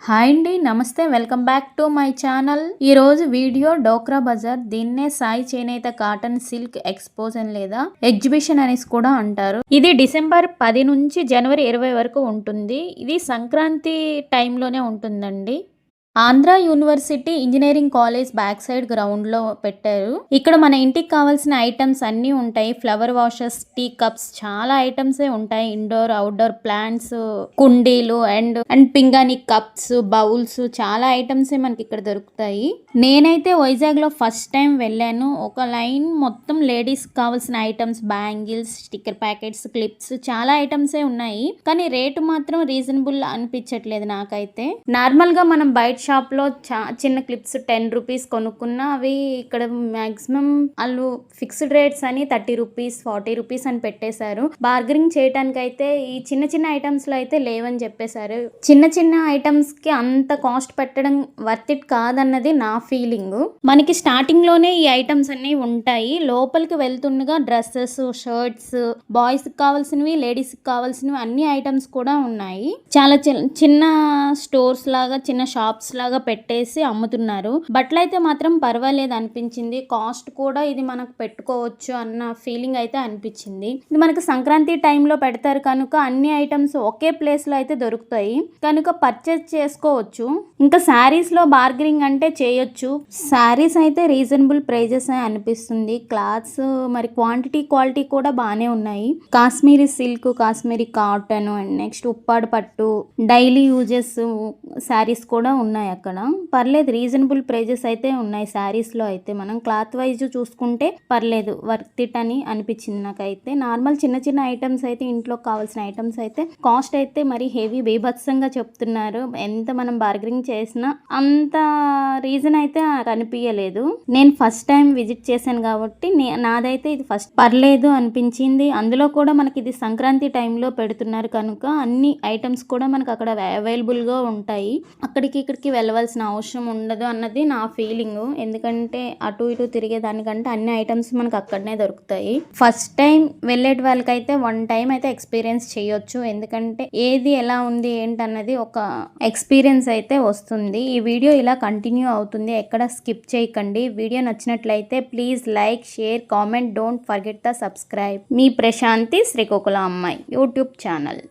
Hi అండి, నమస్తే. Welcome back to my channel. ఈరోజు వీడియో డోక్రా బజార్, దీన్నే సాయి చేనేత కాటన్ సిల్క్ ఎక్స్పోజన్ లేదా ఎగ్జిబిషన్ అనేసి కూడా అంటారు. ఇది డిసెంబర్ 10 నుంచి జనవరి 20 వరకు ఉంటుంది. ఇది సంక్రాంతి టైంలోనే ఉంటుందండి. Andhra university engineering college back side ground లో పెట్టారు. ఇక్కడ మన ఇంటికి కావాల్సిన ఐటమ్స్ అన్ని ఉంటాయి. ఫ్లవర్ వాషెస్, టీ కప్స్, చాలా ఐటమ్స్ ఉంటాయి. ఇండోర్ అవుట్డోర్ ప్లాంట్స్, కుండీలు అండ్ పింగాణి కప్స్, బౌల్స్, చాలా ఐటమ్స్ మనకి ఇక్కడ దొరుకుతాయి. నేనైతే వైజాగ్ లో ఫస్ట్ టైం వెళ్ళాను. ఒక లైన్ మొత్తం లేడీస్ కావాల్సిన items, bangles, sticker packets, clips, చాలా ఐటమ్స్ ఉన్నాయి. కానీ రేటు మాత్రం రీజనబుల్ అనిపించట్లేదు నాకైతే. నార్మల్ గా మనం బయట షాప్ లో చిన్న క్లిప్స్ 10 రూపీస్ కొనుక్కున్నా అవి ఇక్కడ మాక్సిమం వాళ్ళు ఫిక్స్డ్ రేట్స్ అని 30 రూపీస్ 40 రూపీస్ అని పెట్టేశారు. బార్గెనింగ్ చేయడానికి అయితే ఈ చిన్న చిన్న ఐటమ్స్ లో అయితే లేవని చెప్పేశారు. చిన్న చిన్న ఐటమ్స్ కి అంత కాస్ట్ పెట్టడం వర్త్ ఇట్ కాదన్నది నా ఫీలింగ్. మనకి స్టార్టింగ్ లోనే ఈ ఐటమ్స్ అన్ని ఉంటాయి. లోపలికి వెళ్తుండగా డ్రెస్సెస్, షర్ట్స్, బాయ్స్ కి కావాల్సినవి, లేడీస్ కి కావాల్సినవి అన్ని ఐటమ్స్ కూడా ఉన్నాయి. చాలా చిన్న స్టోర్స్ లాగా, చిన్న షాప్స్ లాగా పెట్టేసి అమ్ముతున్నారు. బట్టలు అయితే మాత్రం పర్వాలేదు అనిపించింది. కాస్ట్ కూడా ఇది మనకు పెట్టుకోవచ్చు అన్న ఫీలింగ్ అయితే అనిపించింది. ఇది మనకు సంక్రాంతి టైంలో పెడతారు కనుక అన్ని ఐటమ్స్ ఒకే ప్లేస్ లో అయితే దొరుకుతాయి కనుక పర్చేస్ చేసుకోవచ్చు. ఇంకా శారీస్ లో బార్గెనింగ్ అంటే చేయొచ్చు. శారీస్ అయితే రీజనబుల్ ప్రైజెస్ అనిపిస్తుంది. క్లాత్స్ మరి క్వాలిటీ కూడా బాగానే ఉన్నాయి. Kashmiri silk, Kashmiri cotton and next Uppada పట్టు, డైలీ యూజెస్ శారీస్ కూడా ఉన్నాయి. అక్కడ పర్లేదు, రీజనబుల్ ప్రైజెస్ అయితే ఉన్నాయి. శారీస్ లో అయితే మనం క్లాత్ వైజ్ చూసుకుంటే పర్లేదు, వర్త్ ఇట్ అని అనిపించింది నాకైతే. నార్మల్ చిన్న చిన్న ఐటమ్స్ అయితే, ఇంట్లో కావాల్సిన ఐటమ్స్ అయితే కాస్ట్ అయితే మరి హెవీ బీభత్సంగా చెప్తున్నారు. ఎంత మనం బార్గెనింగ్ చేసినా అంత రీజన్ అయితే కనిపించలేదు. నేను ఫస్ట్ టైం విజిట్ చేశాను కాబట్టి నాదైతే ఇది ఫస్ట్ పర్లేదు అనిపించింది. అందులో కూడా మనకి ఇది సంక్రాంతి టైంలో పెడుతున్నారు కనుక అన్ని ఐటమ్స్ కూడా మనకు అక్కడ అవైలబుల్ గా ఉంటాయి. అక్కడికి ఇక్కడికి వెళ్ళవలసిన అవసరం ఉండదు అన్నది నా ఫీలింగ్. ఎందుకంటే అటు ఇటు తిరిగే దానికంటే అన్ని ఐటమ్స్ మనకు అక్కడనే దొరుకుతాయి. ఫస్ట్ టైం వెళ్ళేటి వాళ్ళకైతే 1 టైం అయితే ఎక్స్పీరియన్స్ చేయొచ్చు. ఎందుకంటే ఏది ఎలా ఉంది ఏంటన్నది ఒక ఎక్స్పీరియన్స్ అయితే వస్తుంది. ఈ వీడియో ఇలా కంటిన్యూ అవుతుంది, ఎక్కడ స్కిప్ చేయకండి. వీడియో నచ్చినట్లయితే please like, share, comment. Don't forget the subscribe. మీ ప్రశాంతి శ్రీకాకుళం అమ్మాయి యూట్యూబ్ ఛానల్.